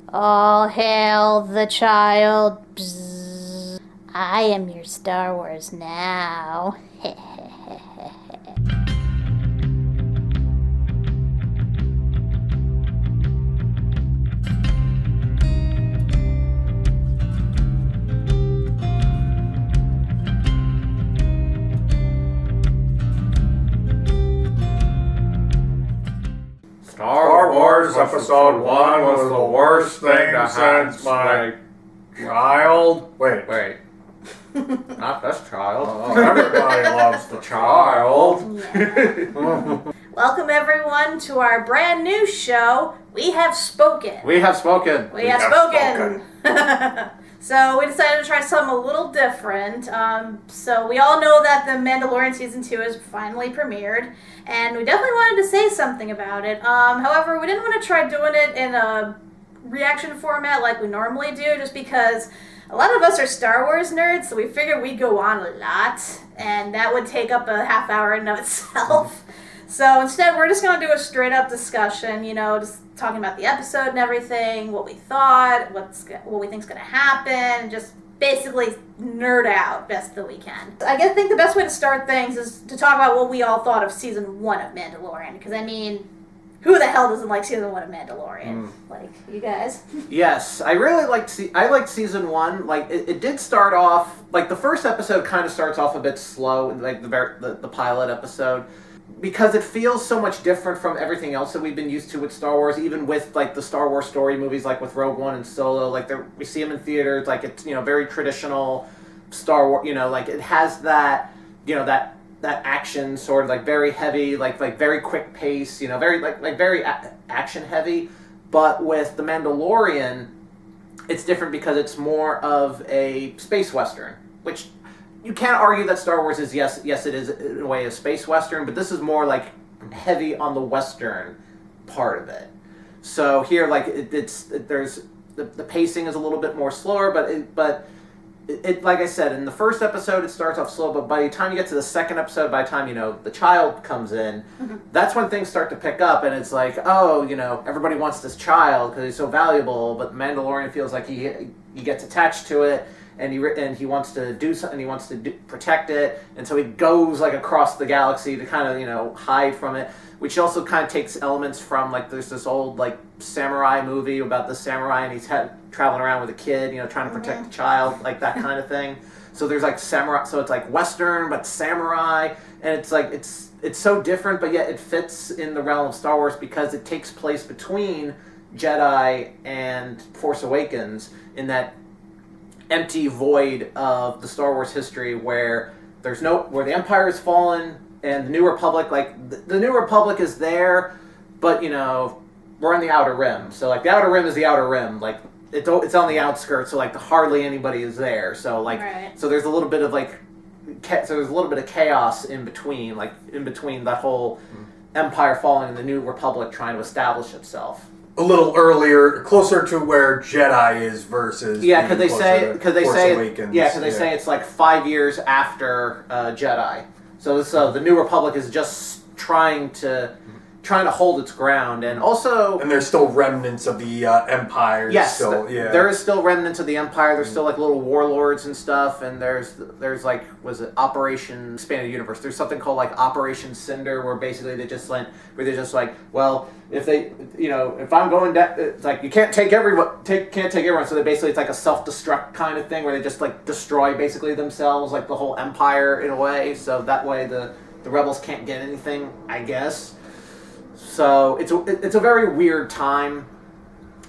All hail the child. Bzz. I am your Star Wars now. Star Wars Episode 1 was the worst thing since my child. Wait. Not this child. Everybody loves the child. Yeah. Welcome everyone to our brand new show, We Have Spoken. We have spoken. We have spoken. So we decided to try something a little different. So we all know that The Mandalorian Season 2 has finally premiered, and we definitely wanted to say something about it. However, we didn't want to try doing it in a reaction format like we normally do, just because a lot of us are Star Wars nerds, so we figured we'd go on a lot, and that would take up a half hour in and of itself. So instead, we're just going to do a straight-up discussion, just talking about the episode and everything, what we thought, what we think's going to happen, and just basically nerd out best that we can. I think the best way to start things is to talk about what we all thought of Season 1 of Mandalorian, because, who the hell doesn't like Season 1 of Mandalorian? Like, you guys? Yes, I really liked Season 1. Like, it did start off, like, the first episode kind of starts off a bit slow, like the pilot episode, because it feels so much different from everything else that we've been used to with Star Wars, even with, like, the Star Wars story movies, like with Rogue One and Solo. Like, we see them in theaters, like, it's, very traditional Star Wars, like, it has that, that action sort of, like, very heavy, like very quick pace, very, very action heavy. But with The Mandalorian, it's different because it's more of a space western, which you can't argue that Star Wars is, yes it is in a way a space western, but this is more like heavy on the western part of it. So here, like, there's the pacing is a little bit more slower, but it like I said, in the first episode it starts off slow, but by the time you get to the second episode, by the time the child comes in, that's when things start to pick up, and it's like, oh, everybody wants this child because he's so valuable, but Mandalorian feels like he gets attached to it. And he wants to do something. He wants to protect it, and so he goes like across the galaxy to kind of hide from it. Which also kind of takes elements from, like, there's this old, like, samurai movie about the samurai, and he's traveling around with a kid, trying to protect the child, like that kind of thing. So there's like samurai, so it's like Western but samurai, and it's like it's so different, but yet it fits in the realm of Star Wars because it takes place between Jedi and Force Awakens in that empty void of the Star Wars history where the Empire has fallen and the New Republic, like the New Republic is there, but we're on the Outer Rim. So like the Outer Rim is the Outer Rim, like it's on the outskirts, so like hardly anybody is there. So like So there's a little bit of there's a little bit of chaos in between, that whole Empire falling and the New Republic trying to establish itself. A little earlier, closer to where Jedi is versus because they say it's like 5 years after Jedi. So the New Republic is just trying to hold its ground, and also there's still remnants of the Empire. Yes, there is still remnants of the Empire. There's still like little warlords and stuff, and there's like, was it Operation Expanded Universe? There's something called like Operation Cinder, where basically they're just like, well, if they, if I'm going down, it's like you can't take everyone. So they basically, it's like a self-destruct kind of thing where they just like destroy basically themselves, like the whole Empire in a way. So that way the rebels can't get anything, I guess. So it's a very weird time.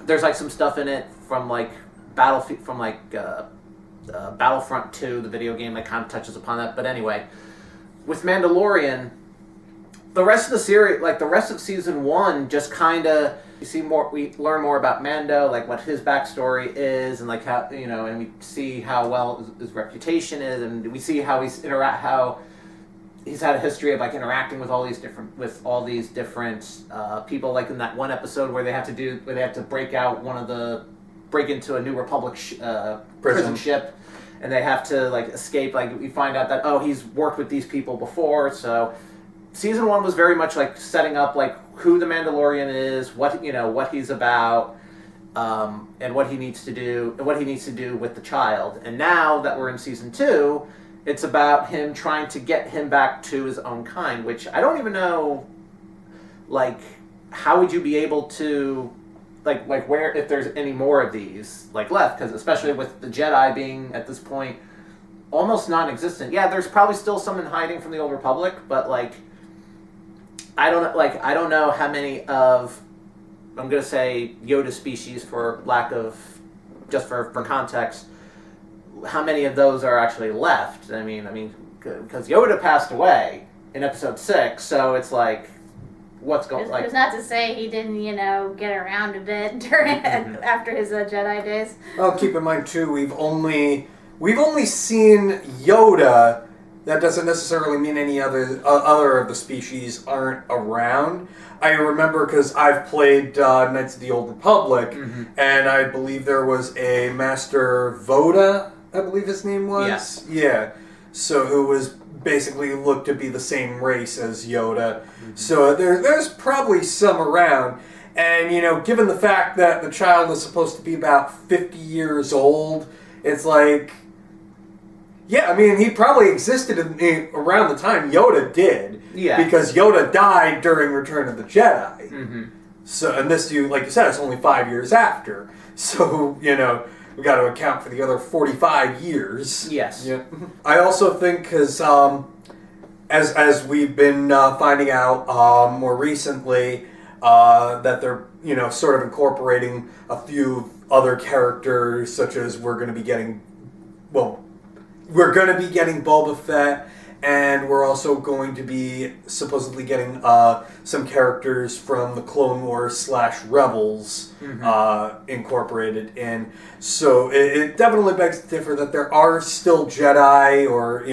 There's like some stuff in it from like Battlefront 2, the video game, that kind of touches upon that. But anyway, with Mandalorian, the rest of the series, like the rest of Season 1, just kind of, we learn more about Mando, like what his backstory is, and like how, and we see how well his reputation is, and we see how how he's had a history of like interacting with all these different people. Like in that one episode where they have to break into a New Republic prison ship, and they have to like escape. Like we find out that he's worked with these people before. So Season 1 was very much like setting up like who the Mandalorian is, what he's about, and what he needs to do with the child. And now that we're in season 2, it's about him trying to get him back to his own kind, which I don't even know, like, how would you be able to, like where, if there's any more of these, like, left, because especially with the Jedi being, at this point, almost non-existent. Yeah, there's probably still some in hiding from the Old Republic, but, like, I don't know how many of, I'm going to say Yoda species for lack of, just for context, how many of those are actually left. I mean, because Yoda passed away in episode 6, so it's like, what's going, like... It's not to say he didn't, get around a bit during after his Jedi days. Well, keep in mind, too, we've only seen Yoda. That doesn't necessarily mean any other of the species aren't around. I remember because I've played Knights of the Old Republic, and I believe there was a Master Voda, I believe his name was. Yeah. So who was basically looked to be the same race as Yoda. So there's probably some around. And, given the fact that the child is supposed to be about 50 years old, it's like... Yeah, I mean, he probably existed around the time Yoda did. Yeah. Because Yoda died during Return of the Jedi. So, and this, like you said, it's only 5 years after. So, we got to account for the other 45 years. Yes. Yeah. I also think, because as we've been finding out more recently, that they're, sort of incorporating a few other characters, such as we're going to be getting Boba Fett, and we're also going to be supposedly getting some characters from the Clone Wars / Rebels incorporated in. So it definitely begs to differ that there are still Jedi, or,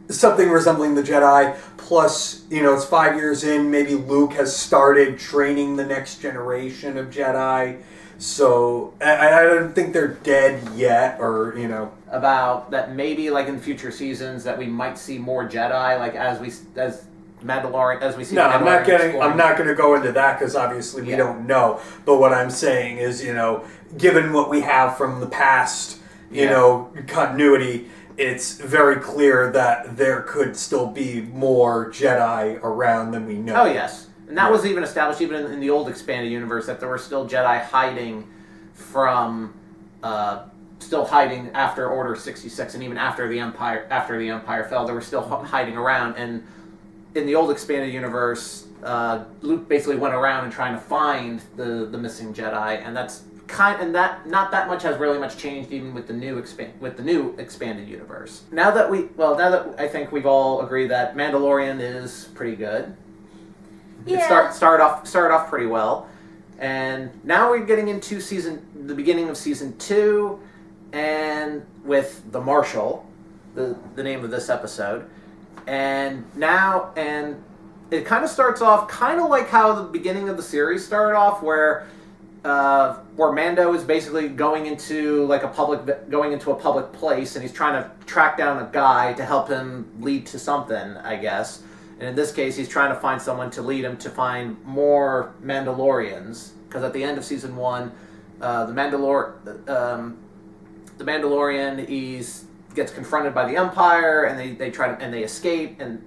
something resembling the Jedi. Plus, it's 5 years in, maybe Luke has started training the next generation of Jedi. So, I don't think they're dead yet, or, About that maybe, like, in future seasons, that we might see more Jedi, like, as we see Mandalorian. No, I'm not going to go into that, because obviously we don't know. But what I'm saying is, given what we have from the past, continuity, it's very clear that there could still be more Jedi around than we know. Oh, yes. And that was even established even in the old expanded universe, that there were still Jedi hiding after Order 66, and even after the Empire fell, they were still hiding around. And in the old expanded universe, Luke basically went around and trying to find the missing Jedi, and not that much has really much changed even with the new expanded universe. Now that I think we've all agreed that Mandalorian is pretty good. Yeah. It started off pretty well, and now we're getting into the beginning of season 2, and with the Marshal, the name of this episode, and it kind of starts off kind of like how the beginning of the series started off, where Mando is basically going into a public place, and he's trying to track down a guy to help him lead to something, I guess. And in this case, he's trying to find someone to lead him to find more Mandalorians. Because at the end of season 1, the Mandalorian gets confronted by the Empire, and they escape, and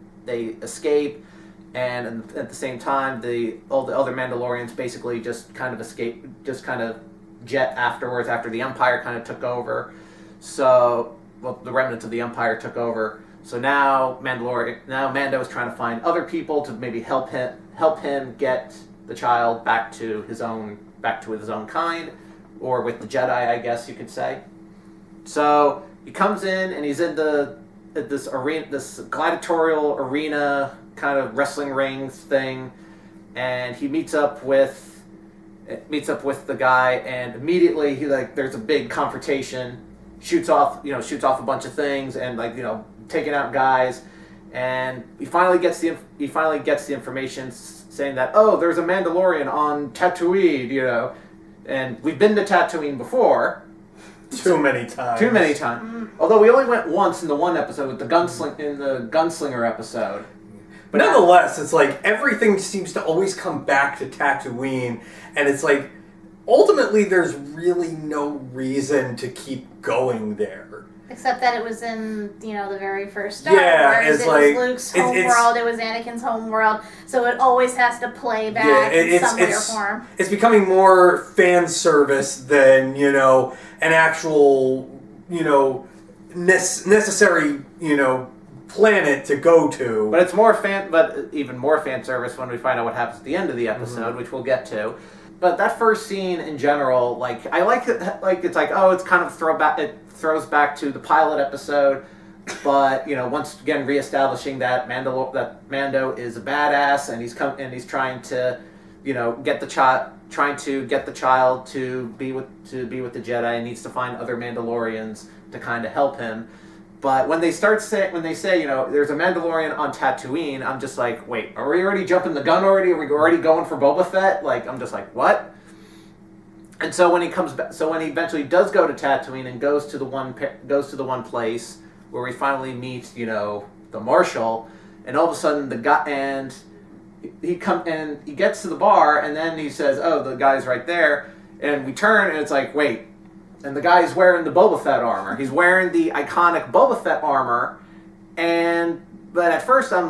at the same time, all the other Mandalorians basically just kind of jet afterwards, after the Empire kind of took over. So, the remnants of the Empire took over. So now Mando is trying to find other people to maybe help him get the child back to his own kind, or with the Jedi, I guess you could say. So he comes in, and he's in this arena, this gladiatorial arena kind of wrestling ring thing, and he meets up with the guy, and immediately there's a big confrontation, shoots off a bunch of things, and taking out guys, and he finally gets the information saying that, oh, there's a Mandalorian on Tatooine, and we've been to Tatooine before. Too many times. Although we only went once in the one episode with the gunslinger episode. But nonetheless, it's like everything seems to always come back to Tatooine, and it's like ultimately there's really no reason to keep going there. Except that it was in, the very first Star Yeah, Wars. it's It like- was Luke's it's- homeworld. It was Anakin's homeworld. So it always has to play back in some way or form. It's becoming more fan service than, an actual, necessary, planet to go to. But it's even more fan service when we find out what happens at the end of the episode, which we'll get to. But that first scene in general, I like it. It's it's kind of throwback. It throws back to the pilot episode, but once again reestablishing that Mando is a badass, and he's trying to, get the child to be with the Jedi, and needs to find other Mandalorians to kind of help him. But when they say there's a Mandalorian on Tatooine, I'm just like, wait, are we already jumping the gun already? Are we already going for Boba Fett? I'm just like, what? And so when he eventually does go to Tatooine and goes to the one place where we finally meet, the Marshal, and all of a sudden he gets to the bar, and then he says, oh, the guy's right there, and we turn and it's like, wait. And the guy's wearing the Boba Fett armor. He's wearing the iconic Boba Fett armor, but at first I'm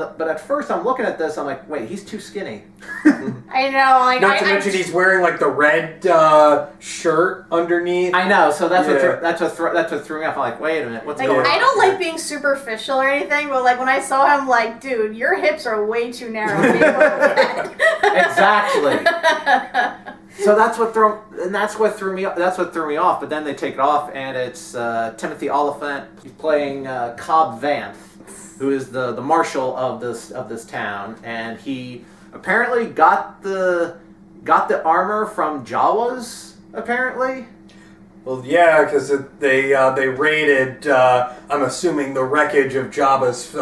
looking at this. I'm like, wait, he's too skinny. I know. Not to mention he's wearing the red shirt underneath. I know. So that's what threw me off. I'm like, wait a minute, what's going on? I don't like being superficial or anything, but when I saw him, dude, your hips are way too narrow. To be Exactly. So that's what threw me off. But then they take it off, and it's Timothy Oliphant. He's playing Cobb Vanth, who is the marshal of this town, and he apparently got the armor from Jawas. Apparently. Well, yeah, because they raided. I'm assuming the wreckage of Jabba's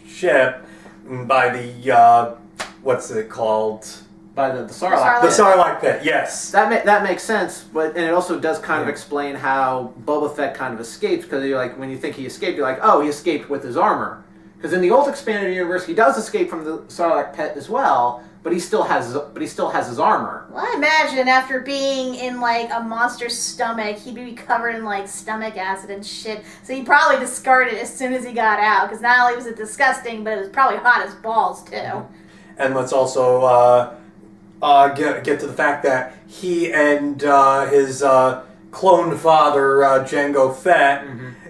ship by the what's it called? By the Sarlacc. The Sarlacc pit, yes. That makes sense, and it also does kind of explain how Boba Fett kind of escaped, because when you think he escaped, you're like, oh, he escaped with his armor. Because in the old expanded universe, he does escape from the Sarlacc pit as well, but he still has his armor. Well, I imagine after being in a monster's stomach, he'd be covered in stomach acid and shit. So he probably discarded it as soon as he got out, because not only was it disgusting, but it was probably hot as balls too. And let's also get to the fact that he and his clone father, Jango Fett,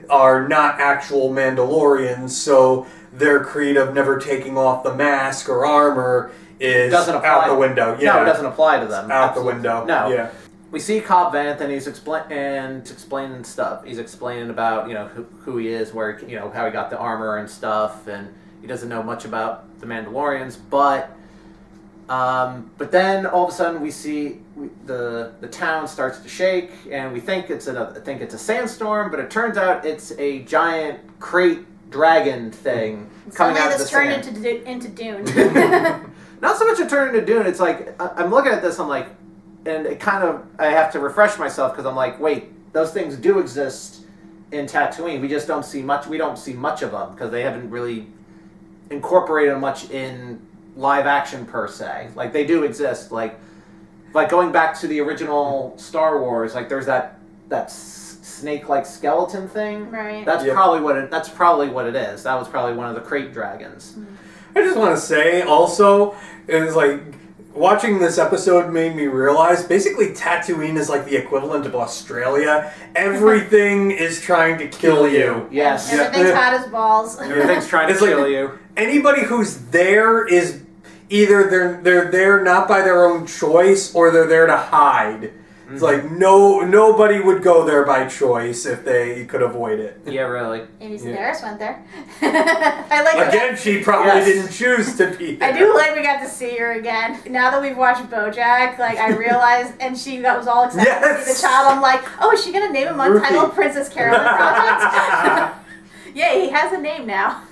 are not actual Mandalorians, so their creed of never taking off the mask or armor is out the window. Yeah. No, it doesn't apply to them. Out the window. No. Yeah. We see Cobb Vanth, and he's explaining stuff. He's explaining about who he is, where how he got the armor and stuff, and he doesn't know much about the Mandalorians, but then all of a sudden we see the town starts to shake, and we think it's a sandstorm, but it turns out it's a giant crate dragon thing coming out of the sand. Suddenly this turned into Dune. Not so much a turn into Dune. It's I'm looking at this. I'm like, and I have to refresh myself, because I'm like, wait, those things do exist in Tatooine. We just don't see much. We don't see much of them because they haven't really incorporated them much in live action per se. They do exist. Like going back to the original Star Wars. There's that snake-like skeleton thing. Right. That's probably what it is. That was probably one of the crate dragons. I just want to say also is watching this episode made me realize basically Tatooine is the equivalent of Australia. Everything is trying to kill you. Yes. Everything's hot as balls. Everything's trying to kill you. Anybody who's there is either they're there not by their own choice, or they're there to hide. It's nobody would go there by choice if they could avoid it. Yeah, really. Amy Sedaris went there. I like Again, she probably didn't choose to be there. I do like we got to see her again. Now that we've watched BoJack, I realized, and she was all excited to see the child. I'm like, oh, is she gonna name him Untitled Princess Carolyn Project? Yeah, he has a name now.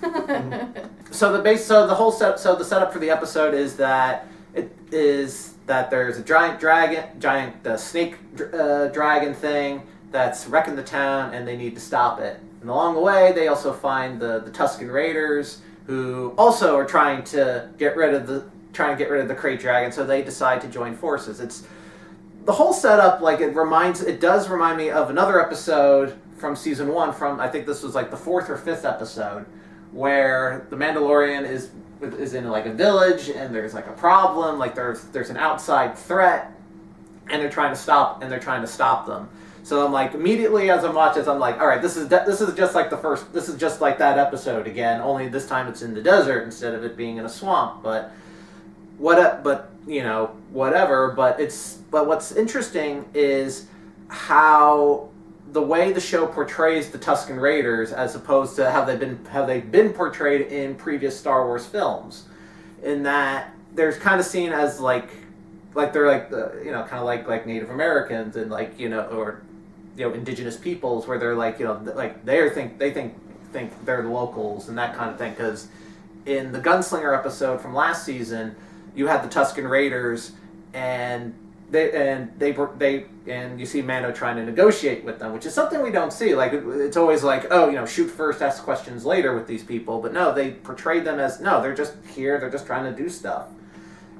So the setup for the episode is that there's a giant snake dragon thing that's wrecking the town, and they need to stop it. And along the way, they also find the Tusken Raiders, who also are trying to get rid of the crate dragon. So they decide to join forces. It's the whole setup, like, it does remind me of another episode from season 1, from, I think this was like the 4th or 5th episode, where the Mandalorian is in like a village, and there's like a problem, like there's an outside threat, and they're trying to stop them. So I'm like, immediately as I'm watching this, I'm like, all right, this is just like this is just like that episode again, only this time it's in the desert instead of it being in a swamp. But whatever. But what's interesting is how the way the show portrays the Tusken Raiders, as opposed to how they've been portrayed in previous Star Wars films, in that they're kind of seen as like they're like the, kind of like Native Americans and or indigenous peoples, where they're like like they think they're the locals and that kind of thing. Because in the Gunslinger episode from last season, you had the Tusken Raiders, and you see Mando trying to negotiate with them, which is something we don't see. Like, it's always like, shoot first, ask questions later with these people. But no, they portrayed them as, no, they're just here, they're just trying to do stuff.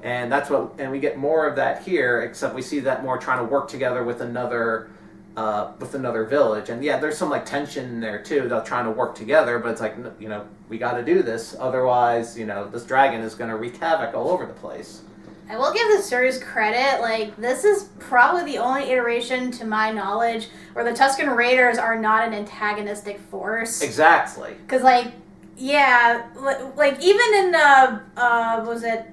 And and we get more of that here, except we see that more trying to work together with another village. And yeah, there's some like tension in there too. They're trying to work together, but it's like, we got to do this, otherwise, this dragon is going to wreak havoc all over the place. I will give the series credit, like, this is probably the only iteration, to my knowledge, where the Tusken Raiders are not an antagonistic force. Exactly. Because, like, yeah, like, even in, was it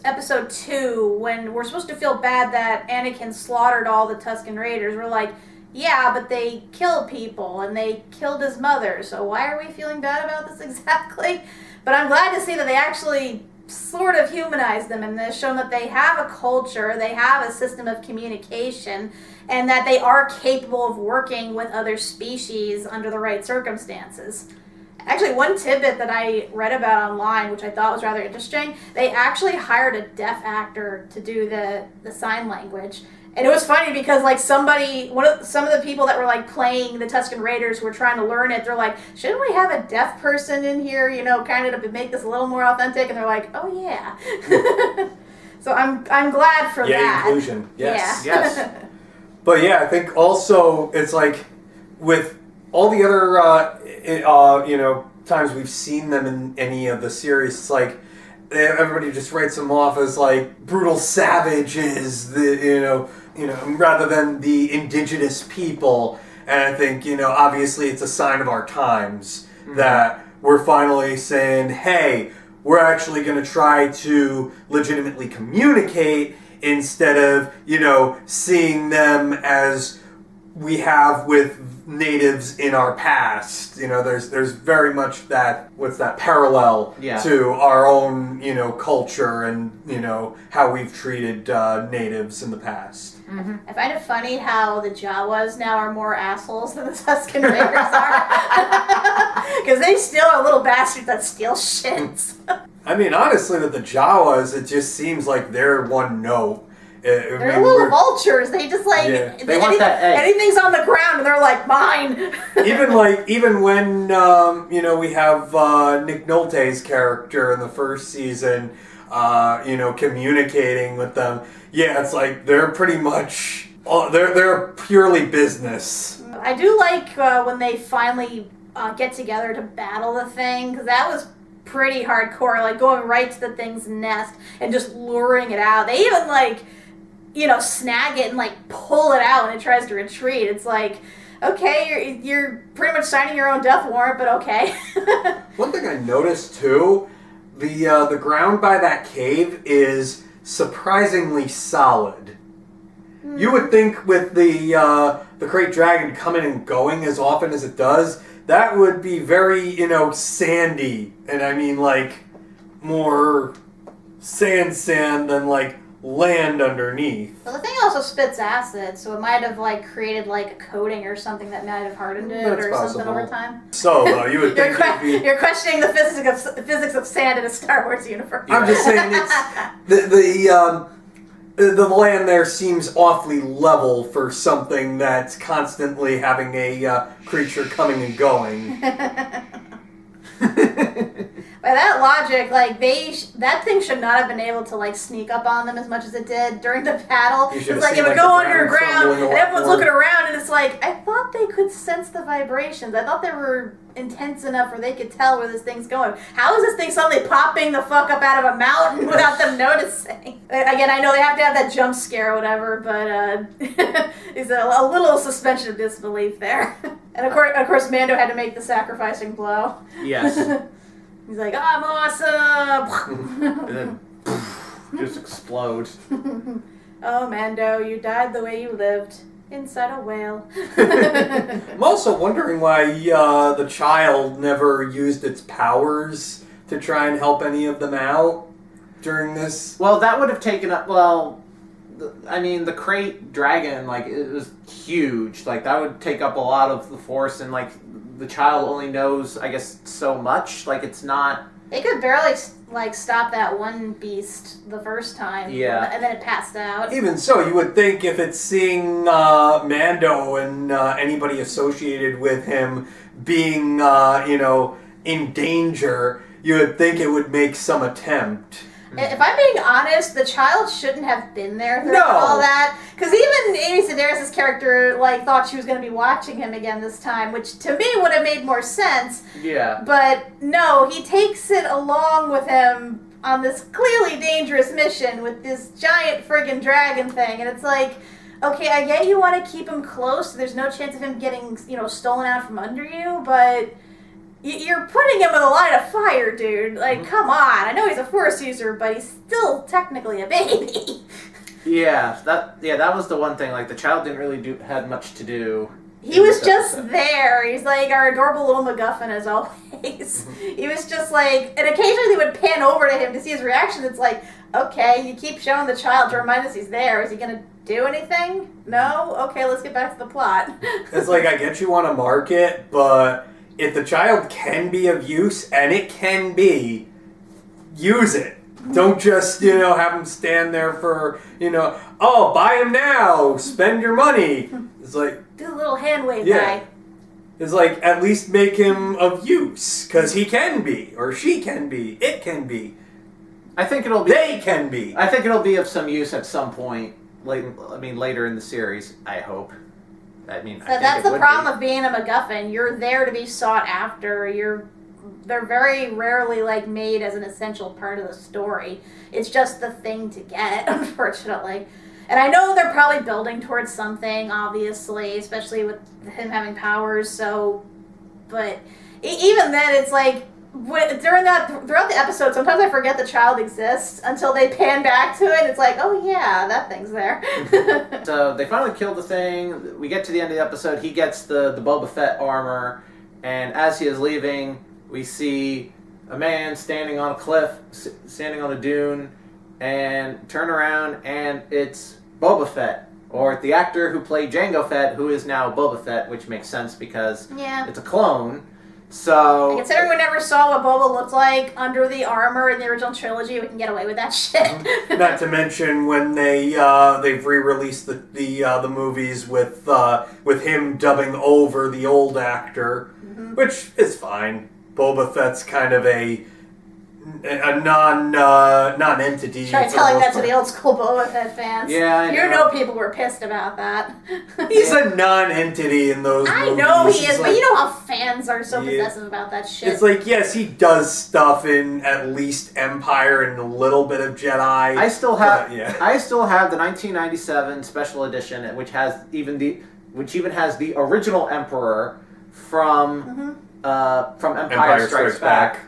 episode 2, when we're supposed to feel bad that Anakin slaughtered all the Tusken Raiders, we're like, yeah, but they killed people, and they killed his mother, so why are we feeling bad about this exactly? But I'm glad to see that they actually sort of humanize them, and they've shown that they have a culture, they have a system of communication, and that they are capable of working with other species under the right circumstances. Actually, one tidbit that I read about online, which I thought was rather interesting, they actually hired a deaf actor to do the sign language. And it was funny because, like, some of the people that were, like, playing the Tusken Raiders were trying to learn it. They're like, shouldn't we have a deaf person in here, kind of to make this a little more authentic? And they're like, oh, yeah. So I'm glad for that. Yeah, inclusion. Yes. Yeah. Yes. But yeah, I think also it's like with all the other, times we've seen them in any of the series, it's like everybody just writes them off as like brutal savages, rather than the indigenous people. And I think, obviously it's a sign of our times that we're finally saying, hey, we're actually going to try to legitimately communicate instead of, seeing them as we have with natives in our past. There's very much that parallel to our own, culture and, how we've treated natives in the past. Mm-hmm. I find it funny how the Jawas now are more assholes than the Tusken Raiders are. Because they still are little bastards that steal shit. I mean, honestly, with the Jawas, it just seems like they're one note. They're little vultures. They just like they want that egg. Anything's on the ground and they're like mine. even when we have Nick Nolte's character in the first season, communicating with them. Yeah, it's like they're pretty much they're purely business. I do like when they finally get together to battle the thing, because that was pretty hardcore. Like going right to the thing's nest and just luring it out. They even snag it and like pull it out when it tries to retreat. It's like, okay, you're pretty much signing your own death warrant, but okay. One thing I noticed too, the ground by that cave is surprisingly solid. You would think with the Great Dragon coming and going as often as it does, that would be very, sandy. And I mean, like, more sand than, like, land underneath. Well, the thing also spits acid, so it might have, like, created, like, a coating or something that might have hardened it. That's or possible. Something over time. So, you would think you're questioning the physics of sand in a Star Wars universe. I'm just saying it's... The land there seems awfully level for something that's constantly having a creature coming and going. But By that logic, like that thing should not have been able to like sneak up on them as much as it did during the battle. It's like it would go underground, and everyone's looking around, and it's like I thought they could sense the vibrations. I thought they were intense enough where they could tell where this thing's going. How is this thing suddenly popping the fuck up out of a mountain without them noticing? Again, I know they have to have that jump scare or whatever, but it's a little suspension of disbelief there. And of course, Mando had to make the sacrificing blow. Yes. He's like, I'm awesome! And then just explodes. Oh, Mando, you died the way you lived. Inside a whale. I'm also wondering why the child never used its powers to try and help any of them out during this. Well, that would have taken up. Well, I mean, the crate dragon, like, it was huge. Like, that would take up a lot of the force, and like, the child only knows, I guess, so much. Like, it's not. They could barely like stop that one beast the first time. Yeah. And then it passed out. Even so, you would think if it's seeing Mando and anybody associated with him being, in danger, you would think it would make some attempt. If I'm being honest, the child shouldn't have been there through No. all that. Because even Amy Sedaris' character thought she was going to be watching him again this time, which to me would have made more sense. Yeah. But no, he takes it along with him on this clearly dangerous mission with this giant friggin' dragon thing. And it's like, okay, I get you want to keep him close. So there's no chance of him getting, stolen out from under you, but you're putting him in a line of fire, dude. Like, come on. I know he's a Force user, but he's still technically a baby. Yeah, that was the one thing. Like, the child didn't really had much to do. He was just there. He's like our adorable little MacGuffin as always. He was just like, and occasionally they would pan over to him to see his reaction. It's like, okay, you keep showing the child to remind us he's there. Is he going to do anything? No? Okay, let's get back to the plot. It's like, I get you want to mark it, but if the child can be of use, and it can be, use it. Don't just, have him stand there for, oh, buy him now, spend your money. It's like... Do the little hand wave Yeah. guy. It's like, at least make him of use, because he can be, or she can be, it can be, I think it'll be. they can be. I think it'll be of some use at some point. Later in the series. I hope. So that's the problem of being a MacGuffin. You're there to be sought after. They're very rarely made as an essential part of the story. It's just the thing to get, unfortunately. And I know they're probably building towards something, obviously, especially with him having powers. But even then, it's like throughout the episode, sometimes I forget the child exists until they pan back to it. It's like, oh yeah, that thing's there. So they finally kill the thing. We get to the end of the episode. He gets the Boba Fett armor, and as he is leaving, we see a man standing on a cliff, standing on a dune, and turn around, and it's Boba Fett, or the actor who played Jango Fett, who is now Boba Fett, which makes sense because it's a clone. So, considering we never saw what Boba looked like under the armor in the original trilogy, we can get away with that shit. Not to mention when they've re-released the movies with him dubbing over the old actor, which is fine. Boba Fett's kind of a non-entity. Try telling that to the old school Boba Fett fans. Yeah, I know. You know people were pissed about that. He's a non-entity in those movies. I know he is, but you know how fans are so possessive about that shit. It's like, yes, he does stuff in at least Empire and a little bit of Jedi. I still have the 1997 special edition, which even has the original Emperor from Empire Strikes Back.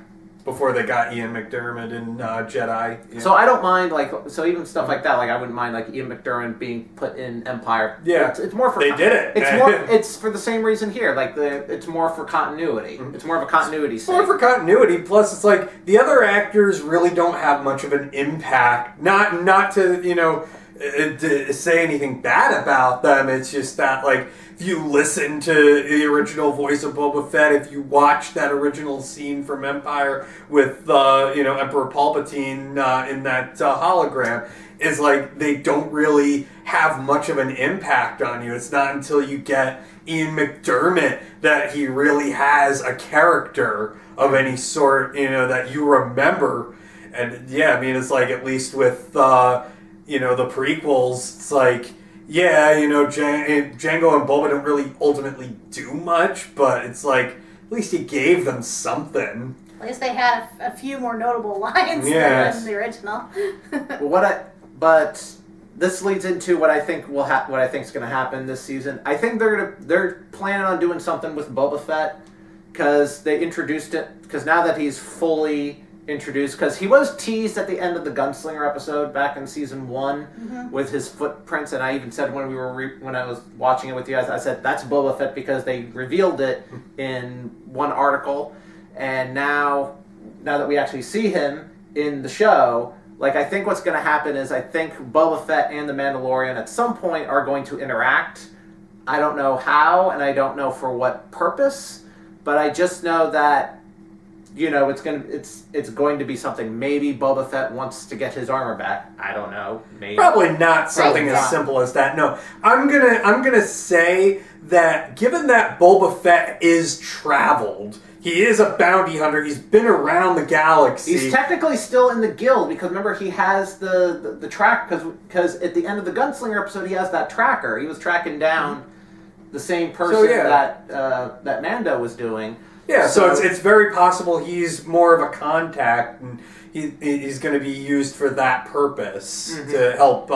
Before they got Ian McDiarmid in Jedi. Yeah. So I don't mind, even stuff like that, I wouldn't mind, Ian McDiarmid being put in Empire. Yeah. It's more for... They did it. It's for the same reason here. It's more for continuity. It's more of a continuity sake. More for continuity, plus it's like, the other actors really don't have much of an impact. Not to, to say anything bad about them, it's just that, if you listen to the original voice of Boba Fett, if you watch that original scene from Empire with, Emperor Palpatine in that hologram, is like they don't really have much of an impact on you. It's not until you get Ian McDermott that he really has a character of any sort, that you remember. And yeah, I mean, it's like, at least with, the prequels, it's like, yeah, Django and Boba don't really ultimately do much, but it's like, at least he gave them something. At least they had a few more notable lines than the original. But this leads into what I think what I think is going to happen this season. I think they're planning on doing something with Boba Fett, because they introduced it. Because now that he's fully introduced, because he was teased at the end of the Gunslinger episode back in season 1 with his footprints, and I even said when I was watching it with you guys, I said that's Boba Fett because they revealed it in one article, and now that we actually see him in the show. Like, I think what's going to happen is I think Boba Fett and the Mandalorian at some point are going to interact. I don't know how, and I don't know for what purpose, but I just know that, it's going to be something. Maybe Boba Fett wants to get his armor back. I don't know. Maybe. Probably not something as simple as that. No, I'm gonna say that given that Boba Fett is traveled. He is a bounty hunter. He's been around the galaxy. He's technically still in the guild because remember he has the track because at the end of the Gunslinger episode he has that tracker. He was tracking down the same person that Mando was doing. Yeah, so it's very possible he's more of a contact, and he's going to be used for that purpose to help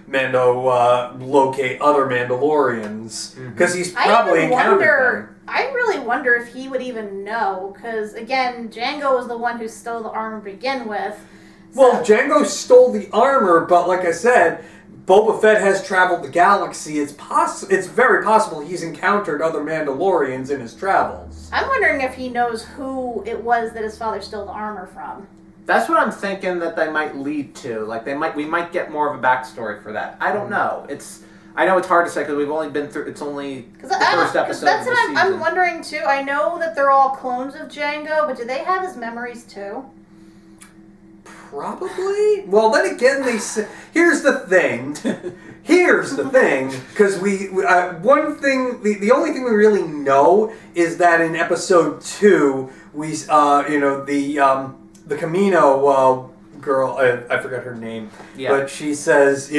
Mando locate other Mandalorians, because he's probably encountered them. I really wonder if he would even know, because again, Django was the one who stole the armor to begin with. So. Well, Django stole the armor, but like I said, Boba Fett has traveled the galaxy. It's very possible he's encountered other Mandalorians in his travels. I'm wondering if he knows who it was that his father stole the armor from. That's what I'm thinking that they might lead to. Like we might get more of a backstory for that. I don't know. I know it's hard to say because we've only been through. It's only the first episode. That's of the what season. I'm wondering too. I know that they're all clones of Django, but do they have his memories too? Probably. Well, then again, they say. Here's the thing, because one thing, the only thing we really know is that in episode 2, we, the Camino girl, I forgot her name, but she says,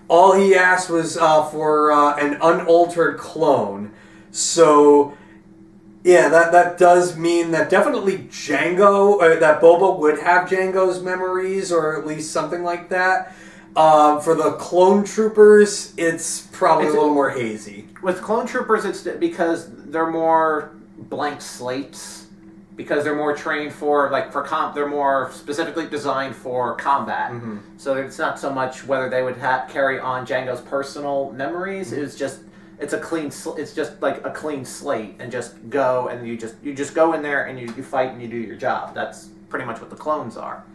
all he asked was for an unaltered clone. So, yeah, that does mean that definitely Django, that Boba would have Django's memories, or at least something like that. For the clone troopers, it's probably a little more hazy. With clone troopers, it's because they're more blank slates, because they're more trained for they're more specifically designed for combat. Mm-hmm. So it's not so much whether they would carry on Django's personal memories. Mm-hmm. It's just like a clean slate, and just go and you just go in there and you fight and you do your job. That's pretty much what the clones are.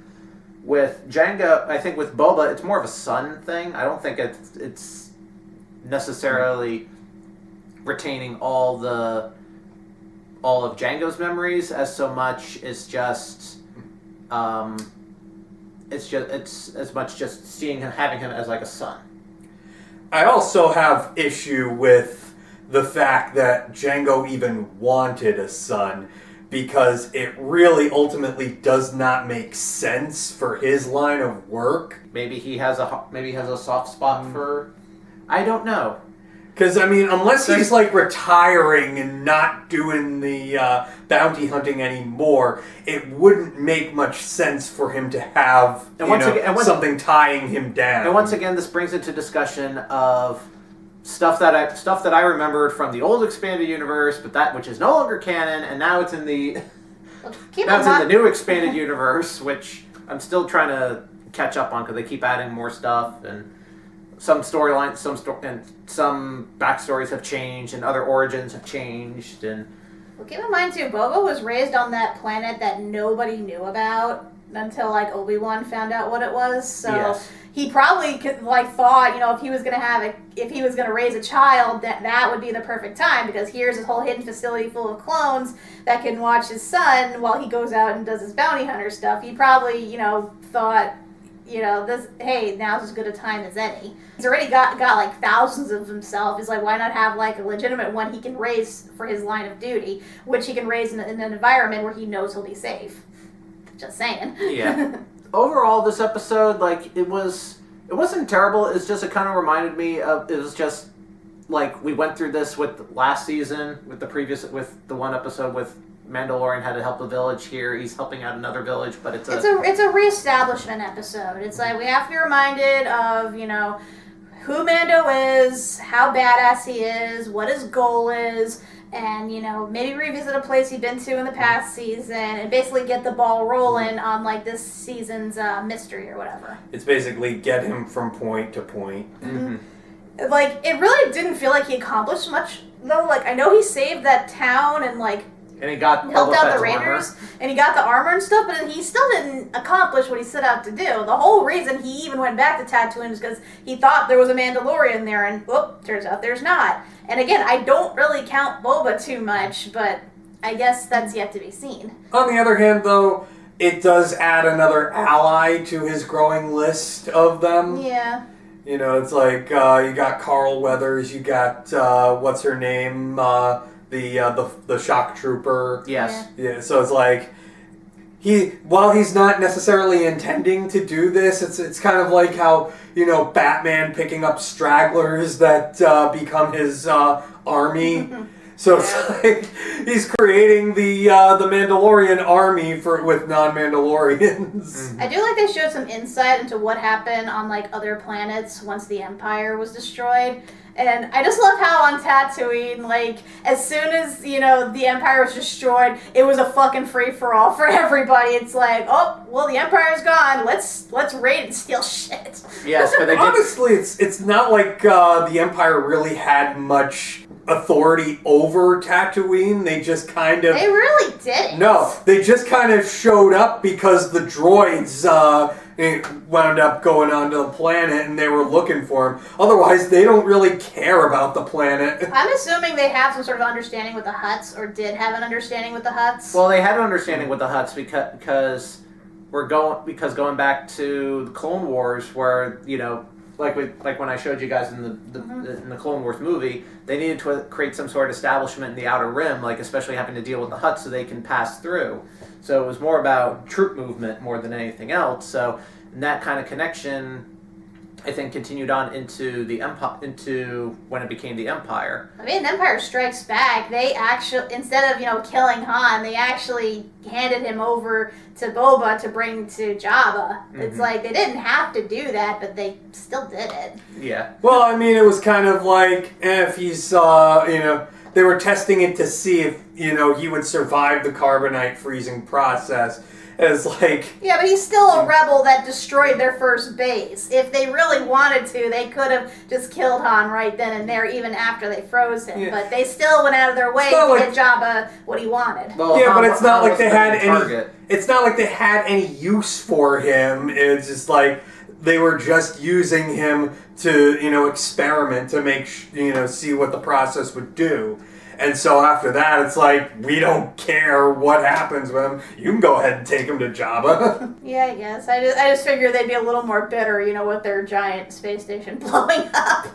With Django, I think with Boba, it's more of a son thing. I don't think it's necessarily retaining all of Django's memories as so much as just it's as much just seeing him, having him as like a son. I also have issue with the fact that Django even wanted a son, because it really ultimately does not make sense for his line of work. Maybe he has a soft spot for. I don't know. Because, I mean, unless he's, retiring and not doing the bounty hunting anymore, it wouldn't make much sense for him to have something tying him down. And once again, this brings into discussion of stuff that I remembered from the old expanded universe, but which is no longer canon, and now it's in the in the new expanded universe, which I'm still trying to catch up on because they keep adding more stuff, and some storylines, and some backstories have changed, and other origins have changed, and. Well, keep in mind too, Boba was raised on that planet that nobody knew about until Obi-Wan found out what it was. So yes. He probably thought, if he was gonna raise a child, that would be the perfect time, because here's this whole hidden facility full of clones that can watch his son while he goes out and does his bounty hunter stuff. He probably, thought now's as good a time as any. He's already got like thousands of himself. He's like, why not have like a legitimate one he can raise for his line of duty, which he can raise in an environment where he knows he'll be safe. Just saying. Yeah. Overall, this episode, like, it wasn't terrible. It's just, it kind of reminded me of, it was just like we went through this with last season, with the one episode with Mandalorian had to help a village. Here he's helping out another village, but it's a reestablishment episode. It's like we have to be reminded of who Mando is, how badass he is, what his goal is, and maybe revisit a place he'd been to in the past season and basically get the ball rolling on like this season's mystery or whatever. It's basically get him from point to point. Mm-hmm. Like, it really didn't feel like he accomplished much though. Like, I know he saved that town and like he got helped out the Raiders, and he got the armor and stuff, but he still didn't accomplish what he set out to do. The whole reason he even went back to Tatooine is because he thought there was a Mandalorian there, and turns out there's not. And again, I don't really count Boba too much, but I guess that's yet to be seen. On the other hand, though, it does add another ally to his growing list of them. Yeah. It's like you got Carl Weathers, you got what's her name, the shock trooper. Yes. Yeah. So it's like while he's not necessarily intending to do this, it's kind of like how Batman picking up stragglers that become his army. So it's like he's creating the Mandalorian army with non-Mandalorians. I do like they showed some insight into what happened on like other planets once the Empire was destroyed. And I just love how on Tatooine, like, as soon as, the Empire was destroyed, it was a fucking free-for-all for everybody. It's like, oh, well, the Empire's gone. Let's raid and steal shit. Yes, but they honestly, it's not like the Empire really had much authority over Tatooine. They just kind of... They really didn't. No, they just kind of showed up because the droids wound up going onto the planet and they were looking for him. Otherwise, they don't really care about the planet. I'm assuming they have some sort of understanding with the Hutts, or did have an understanding with the Hutts. Well, they had an understanding with the Hutts because going back to the Clone Wars, where like when I showed you guys in the Clone Wars movie, they needed to create some sort of establishment in the Outer Rim, like especially having to deal with the Hutts so they can pass through. So it was more about troop movement more than anything else. So that kind of connection, I think, continued on into the into when it became the Empire. I mean, Empire Strikes Back, they actually, instead of, killing Han, they actually handed him over to Boba to bring to Jabba. Mm-hmm. It's like, they didn't have to do that, but they still did it. Yeah. Well, I mean, it was kind of like, if he's, they were testing it to see if, he would survive the carbonite freezing process. It's like... Yeah, but he's still a rebel that destroyed their first base. If they really wanted to, they could have just killed Han right then and there, even after they froze him. Yeah. But they still went out of their way to get Jabba what he wanted. Well, yeah, but it's not like they had any... It's not like they had any use for him. It's just like they were just using him to, experiment to make, see what the process would do. And so after that, it's like, we don't care what happens with him. You can go ahead and take him to Jabba. Yeah, I guess. I just figured they'd be a little more bitter, with their giant space station blowing up.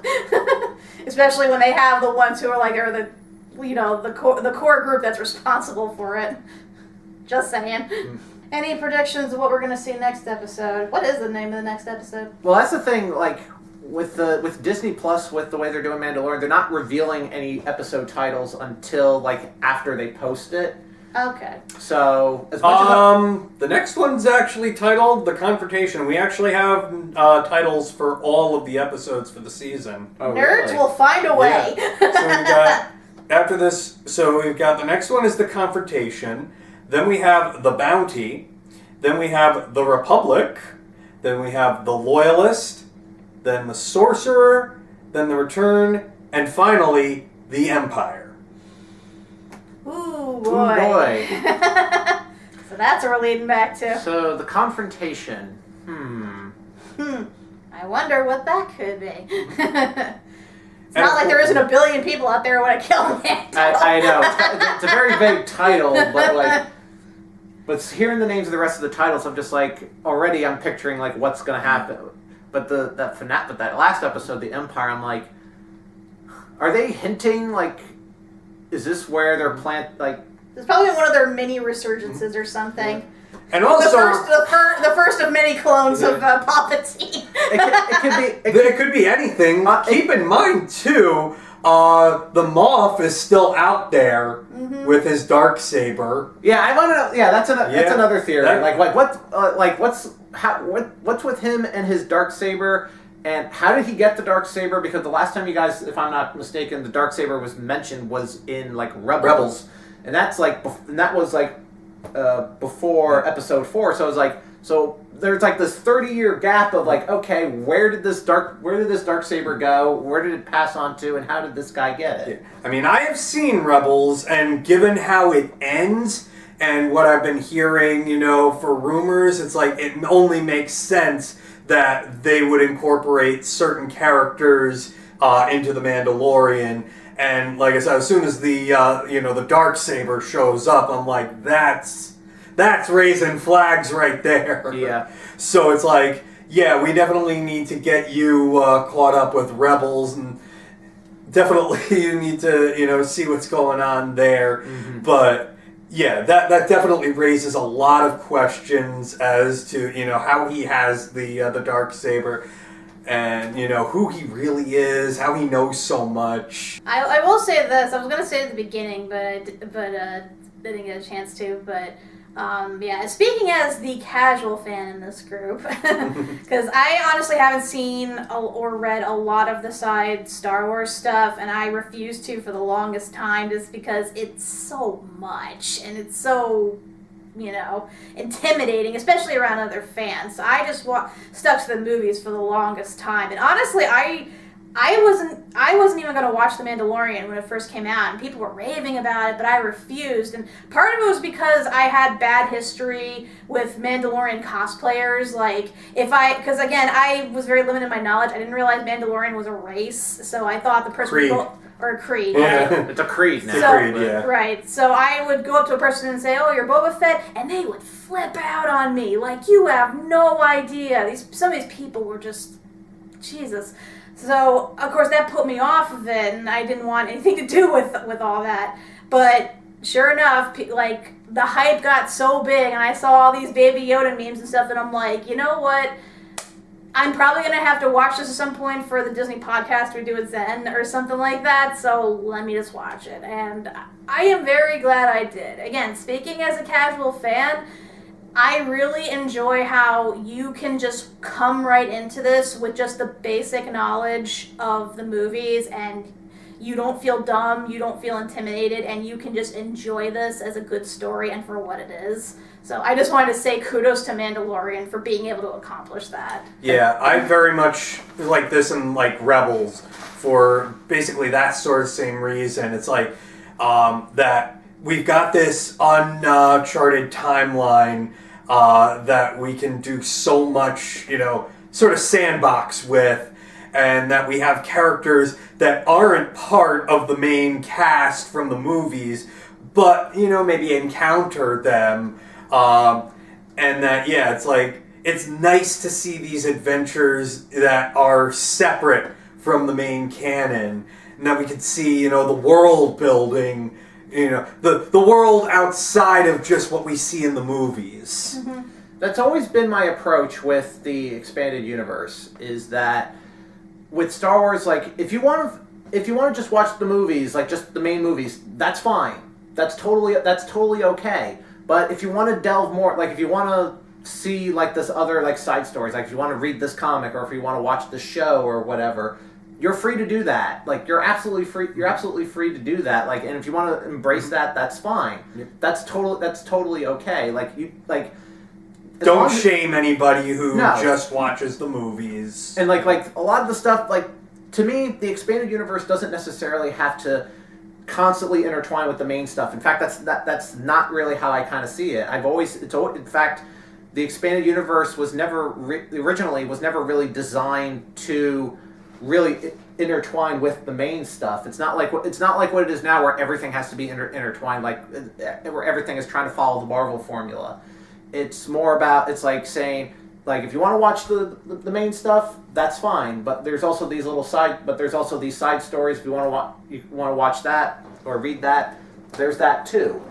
Especially when they have the ones who are the core group that's responsible for it. Just saying. Any predictions of what we're going to see next episode? What is the name of the next episode? Well, that's the thing, like... With Disney Plus, with the way they're doing Mandalorian, they're not revealing any episode titles until after they post it. Okay. So as much the next one's actually titled The Confrontation. We actually have titles for all of the episodes for the season. Oh, Nerds really? will find a way. Yeah. So we've got after this. So we've got the next one is The Confrontation. Then we have The Bounty. Then we have The Republic. Then we have The Loyalist. Then The Sorcerer, then The Return, and finally, The Empire. Ooh, boy. So that's what we're leading back to. So, The Confrontation. I wonder what that could be. It's not like there isn't a billion people out there who want to kill Mando. I know. It's a very vague title, but But hearing the names of the rest of the titles, I'm just like, already I'm picturing like what's gonna happen. But that last episode, the Empire, I'm like, are they hinting like, is this where they're like? It's probably one of their mini resurgences or something. And also, the first of many clones of Palpatine. It could be anything. Keep in mind too, the Moff is still out there with his Darksaber. Yeah, I want to know. Yeah, that's another theory. What's with him and his Darksaber, and how did he get the Darksaber? Because the last time you guys, if I'm not mistaken, the Darksaber was mentioned was in like Rebels. And that was before Episode 4. So it was like, so there's like this 30-year gap of like, okay, where did this Darksaber go? Where did it pass on to? And how did this guy get it? I mean, I have seen Rebels, and given how it ends and what I've been hearing, for rumors, it's like it only makes sense that they would incorporate certain characters into The Mandalorian. And like I said, as soon as the the Darksaber shows up, I'm like, that's raising flags right there. Yeah. So it's like, yeah, we definitely need to get you caught up with Rebels, and definitely you need to see what's going on there. Mm-hmm. But yeah, that definitely raises a lot of questions as to how he has the Darksaber. And, who he really is, how he knows so much. I will say this. I was going to say it at the beginning, but didn't get a chance to. But, speaking as the casual fan in this group, because I honestly haven't seen or read a lot of the side Star Wars stuff, and I refuse to for the longest time just because it's so much, and it's so intimidating, especially around other fans. So I just stuck to the movies for the longest time. And honestly, I wasn't even going to watch The Mandalorian when it first came out, and people were raving about it, but I refused. And part of it was because I had bad history with Mandalorian cosplayers. Because again, I was very limited in my knowledge. I didn't realize Mandalorian was a race, so I thought the person or a creed. Yeah, right? It's a creed now. Right. So I would go up to a person and say, "Oh, you're Boba Fett," and they would flip out on me like, "You have no idea." Some of these people were just, Jesus. So of course that put me off of it, and I didn't want anything to do with all that. But sure enough, the hype got so big, and I saw all these Baby Yoda memes and stuff, and I'm like, you know what? I'm probably going to have to watch this at some point for the Disney podcast we do with Zen or something like that, so let me just watch it. And I am very glad I did. Again, speaking as a casual fan, I really enjoy how you can just come right into this with just the basic knowledge of the movies, and you don't feel dumb, you don't feel intimidated, and you can just enjoy this as a good story and for what it is. So I just wanted to say kudos to Mandalorian for being able to accomplish that. Yeah, I very much like this and like Rebels for basically that sort of same reason. It's like that we've got this uncharted timeline that we can do so much, sort of sandbox with, and that we have characters that aren't part of the main cast from the movies, but, maybe encounter them. And that, it's like, it's nice to see these adventures that are separate from the main canon, and that we can see, the world building, the world outside of just what we see in the movies. Mm-hmm. That's always been my approach with the expanded universe, is that with Star Wars, if you want to just watch the movies, just the main movies, that's fine. That's totally okay. But if you want to delve more, if you want to see this other side stories, if you want to read this comic or if you want to watch the show or whatever, you're free to do that. You're absolutely free. You're absolutely free to do that. And if you want to embrace that, that's fine. Yeah. That's totally okay. Don't shame anybody who just watches the movies. And like a lot of the stuff, to me, the expanded universe doesn't necessarily have to constantly intertwine with the main stuff. In fact, that's not really how I kind of see it. In fact, the expanded universe was never originally really designed to really intertwined with the main stuff. It's not like what it is now, where everything has to be intertwined, like where everything is trying to follow the Marvel formula. It's more about, it's like saying, like, if you want to watch the main stuff, that's fine. But there's also these these side stories. If you want to watch that or read that, there's that too.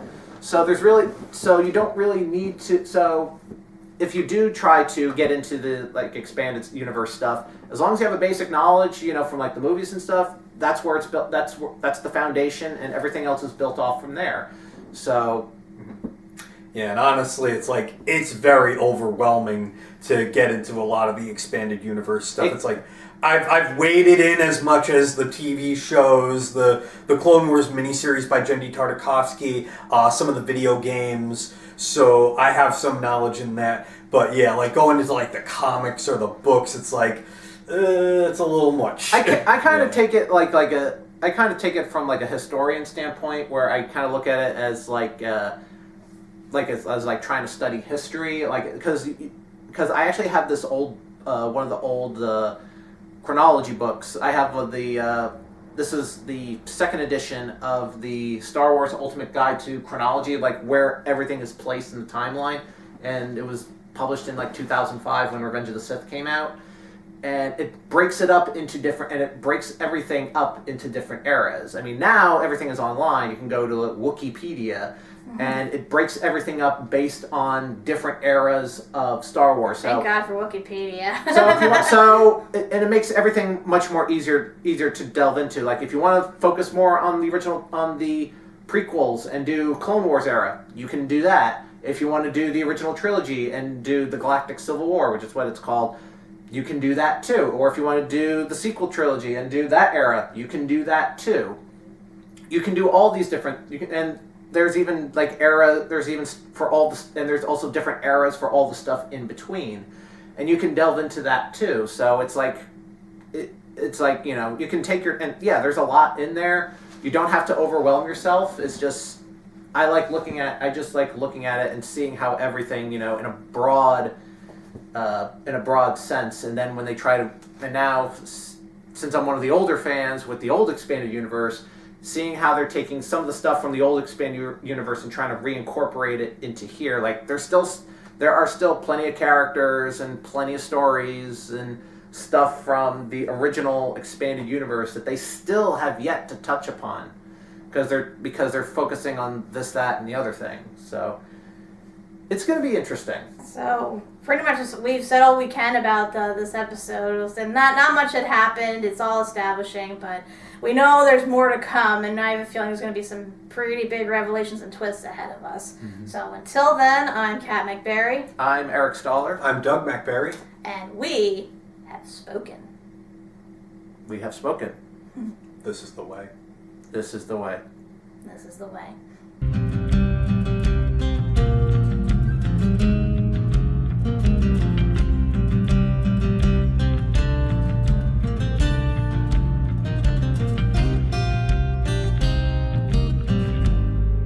So you don't really need to. So if you do try to get into the like expanded universe stuff, as long as you have a basic knowledge, from like the movies and stuff, that's where it's built. That's the foundation, and everything else is built off from there. So. Yeah, and honestly, it's very overwhelming to get into a lot of the expanded universe stuff. It's like I've waded in as much as the TV shows, the Clone Wars miniseries by Genndy Tartakovsky, some of the video games. So I have some knowledge in that. But yeah, like going into like the comics or the books, it's like it's a little much. I kind of take it I kind of take it from like a historian standpoint, where I kind of look at it as as like trying to study history, like because I actually have this old one of the old chronology books. I have this is the second edition of the Star Wars Ultimate Guide to Chronology, like where everything is placed in the timeline, and it was published in like 2005 when Revenge of the Sith came out, and it breaks it up into different, and it breaks everything up into different eras. I mean, now everything is online. You can go to Wikipedia. And it breaks everything up based on different eras of Star Wars. So, Thank God for Wikipedia. And it makes everything much more easier to delve into. Like if you want to focus more on the prequels and do Clone Wars era, you can do that. If you want to do the original trilogy and do the Galactic Civil War, which is what it's called, you can do that too. Or if you want to do the sequel trilogy and do that era, you can do that too. You can do all these different. And there's even like there's even for all this, and there's also different eras for all the stuff in between, and you can delve into that too. So it's like you can take there's a lot in there. You don't have to overwhelm yourself. It's just I just like looking at it and seeing how everything in a broad sense, and then when they try to, and now since I'm one of the older fans with the old expanded universe, seeing how they're taking some of the stuff from the old expanded universe and trying to reincorporate it into here. Like there are still plenty of characters and plenty of stories and stuff from the original expanded universe that they still have yet to touch upon because they're focusing on this, that, and the other thing. So it's going to be interesting. So pretty much we've said all we can about this episode. And not much had happened. It's all establishing, but we know there's more to come, and I have a feeling there's going to be some pretty big revelations and twists ahead of us. Mm-hmm. So until then, I'm Kat McBerry. I'm Eric Stoller. I'm Doug McBerry. And we have spoken. We have spoken. This is the way. This is the way. This is the way.